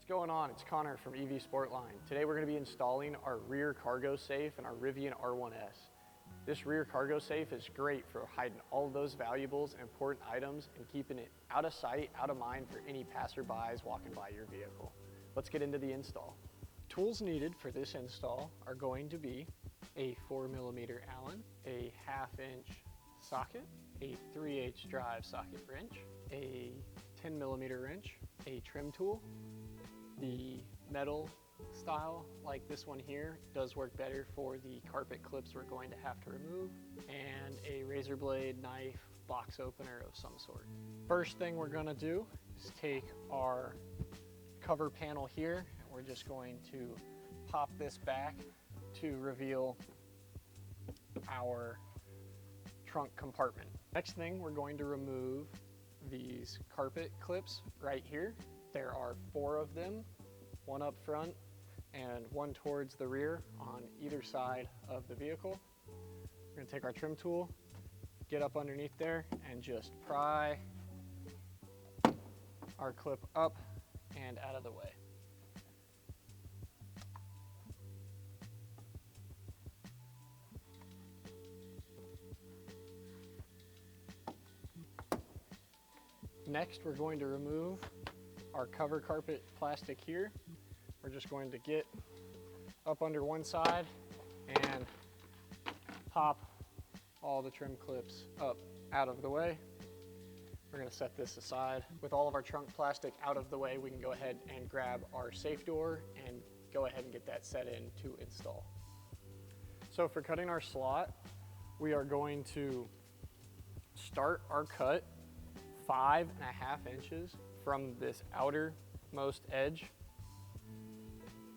going on? It's Connor from EV Sportline. Today we're going to be installing our rear cargo safe in our Rivian R1S. This rear cargo safe is great for hiding all of those valuables and important items and keeping it out of sight, out of mind for any passerbys walking by your vehicle. Let's get into the install. Tools needed for this install are going to be a 4mm Allen, a 1/2 inch socket, a 3/8 drive socket wrench, a 10mm wrench, a trim tool. The metal style, like this one here, does work better for the carpet clips we're going to have to remove, and a razor blade, knife, box opener of some sort. First thing we're gonna do is take our cover panel here, and we're just going to pop this back to reveal our trunk compartment. Next thing, we're going to remove these carpet clips right here. There are 4 of them, one up front and one towards the rear on either side of the vehicle. We're going to take our trim tool, get up underneath there, and just pry our clip up and out of the way. Next, we're going to remove our cover carpet plastic here. We're just going to get up under one side and pop all the trim clips up out of the way. We're going to set this aside. With all of our trunk plastic out of the way, we can go ahead and grab our safe door and go ahead and get that set in to install. So for cutting our slot, we are going to start our cut 5.5 inches from this outermost edge.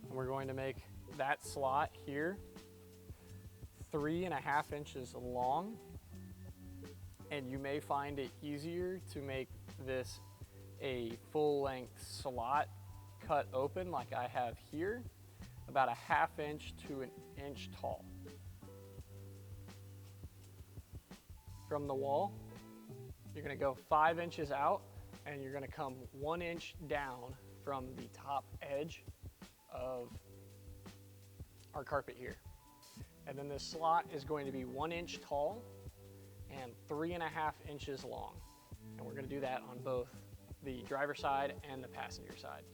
And we're going to make that slot here 3.5 inches long. And you may find it easier to make this a full length slot cut open like I have here, about 1/2 inch to 1 inch tall. From the wall, you're gonna go 5 inches out, and you're gonna come 1 inch down from the top edge of our carpet here. And then this slot is going to be 1 inch tall and 3.5 inches long. And we're gonna do that on both the driver's side and the passenger side.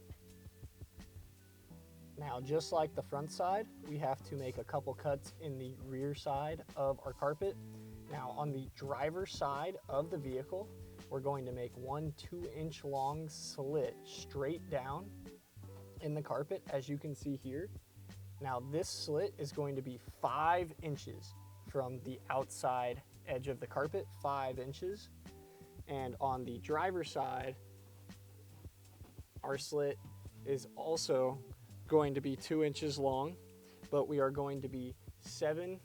Now, just like the front side, we have to make a couple cuts in the rear side of our carpet. Now, on the driver's side of the vehicle, we're going to make 1 2-inch long slit straight down in the carpet, as you can see here. Now, this slit is going to be 5 inches from the outside edge of the carpet, 5 inches. And on the driver's side, our slit is also going to be 2 inches long, but we are going to be 7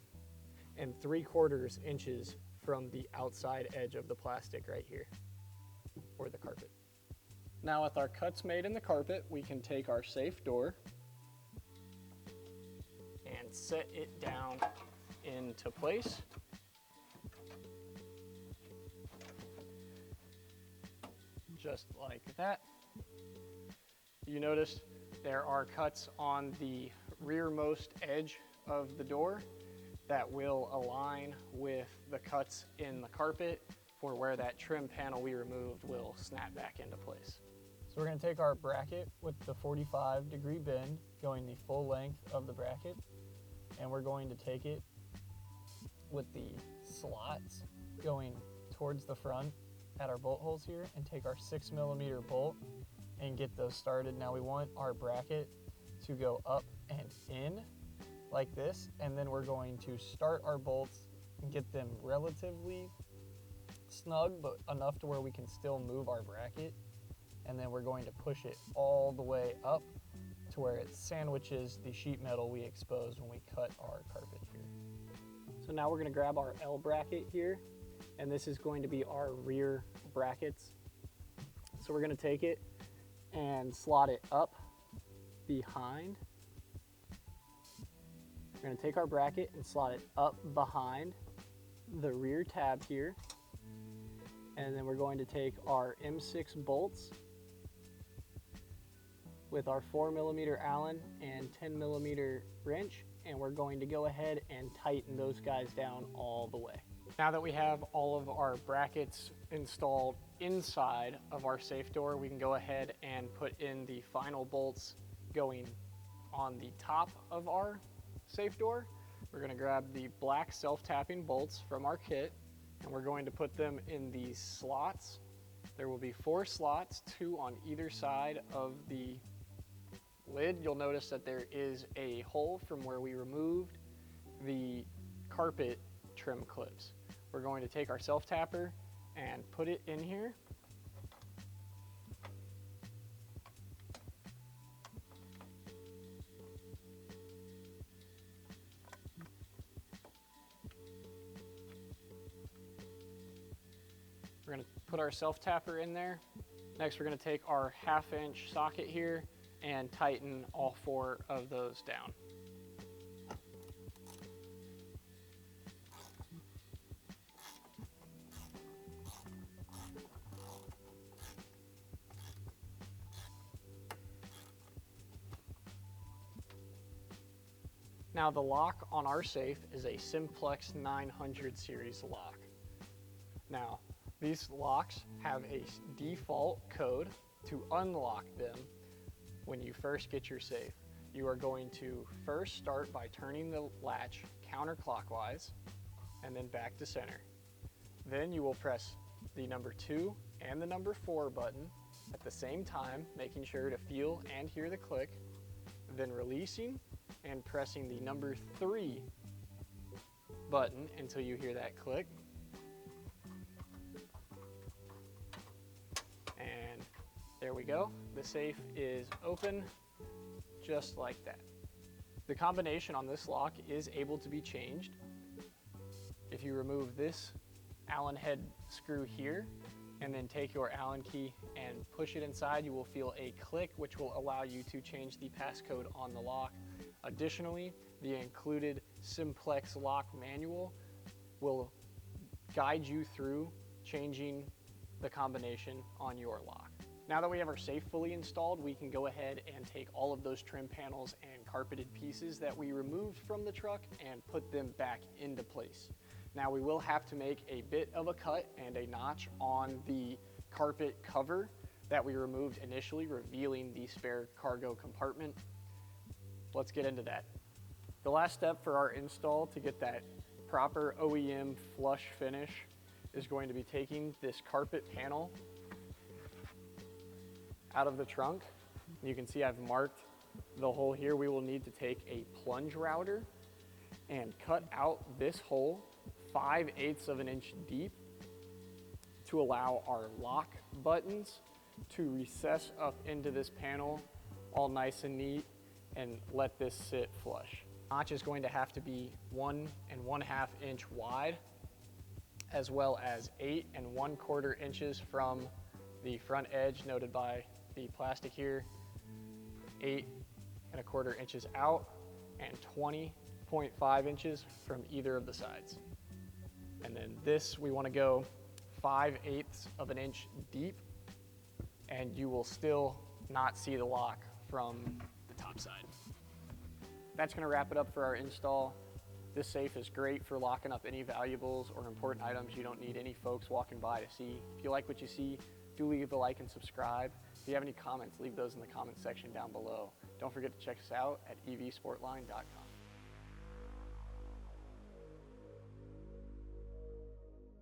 3/4 inches from the outside edge of the plastic right here, or the carpet. Now, with our cuts made in the carpet, we can take our safe door and set it down into place. Just like that. You notice there are cuts on the rearmost edge of the door that will align with the cuts in the carpet for where that trim panel we removed will snap back into place. So we're going to take our bracket with the 45-degree bend going the full length of the bracket, and we're going to take it with the slots going towards the front at our bolt holes here and take our 6mm bolt and get those started. Now we want our bracket to go up and in like this, and then we're going to start our bolts and get them relatively snug, but enough to where we can still move our bracket. And then we're going to push it all the way up to where it sandwiches the sheet metal we exposed when we cut our carpet here. So now we're going to grab our L bracket here, and this is going to be our rear brackets. So we're going to take it and slot it up behind. We're going to take our bracket and slot it up behind the rear tab here. And then we're going to take our M6 bolts with our 4mm Allen and 10mm wrench, and we're going to go ahead and tighten those guys down all the way. Now that we have all of our brackets installed inside of our safe door, we can go ahead and put in the final bolts going on the top of our safe door. We're going to grab the black self-tapping bolts from our kit, and we're going to put them in these slots. There will be 4 slots, 2 on either side of the lid. You'll notice that there is a hole from where we removed the carpet trim clips. We're going to take our self-tapper and put it in here. We're going to put our self-tapper in there. Next, we're going to take our 1/2-inch socket here and tighten all 4 of those down. Now the lock on our safe is a Simplex 900 series lock. Now these locks have a default code to unlock them. When you first get your safe, you are going to first start by turning the latch counterclockwise and then back to center. Then you will press the number 2 and the number 4 button at the same time, making sure to feel and hear the click, then releasing and pressing the number 3 button until you hear that click. And there we go. The safe is open just like that. The combination on this lock is able to be changed. If you remove this Allen head screw here and then take your Allen key and push it inside, you will feel a click which will allow you to change the passcode on the lock. Additionally, the included Simplex lock manual will guide you through changing the combination on your lock. Now that we have our safe fully installed, we can go ahead and take all of those trim panels and carpeted pieces that we removed from the truck and put them back into place. Now we will have to make a bit of a cut and a notch on the carpet cover that we removed initially, revealing the spare cargo compartment. Let's get into that. The last step for our install to get that proper OEM flush finish is going to be taking this carpet panel out of the trunk. You can see I've marked the hole here. We will need to take a plunge router and cut out this hole 5/8 of an inch deep to allow our lock buttons to recess up into this panel all nice and neat and let this sit flush. The notch is going to have to be 1 1/2 inch wide, as well as 8 1/4 inches from the front edge, noted by the plastic here, 8 1/4 inches out, and 20.5 inches from either of the sides. And then this, we want to go 5/8 of an inch deep, and you will still not see the lock from the top side. That's going to wrap it up for our install. This safe is great for locking up any valuables or important items you don't need any folks walking by to see. If you like what you see, do leave a like and subscribe. If you have any comments, leave those in the comments section down below. Don't forget to check us out at evsportline.com.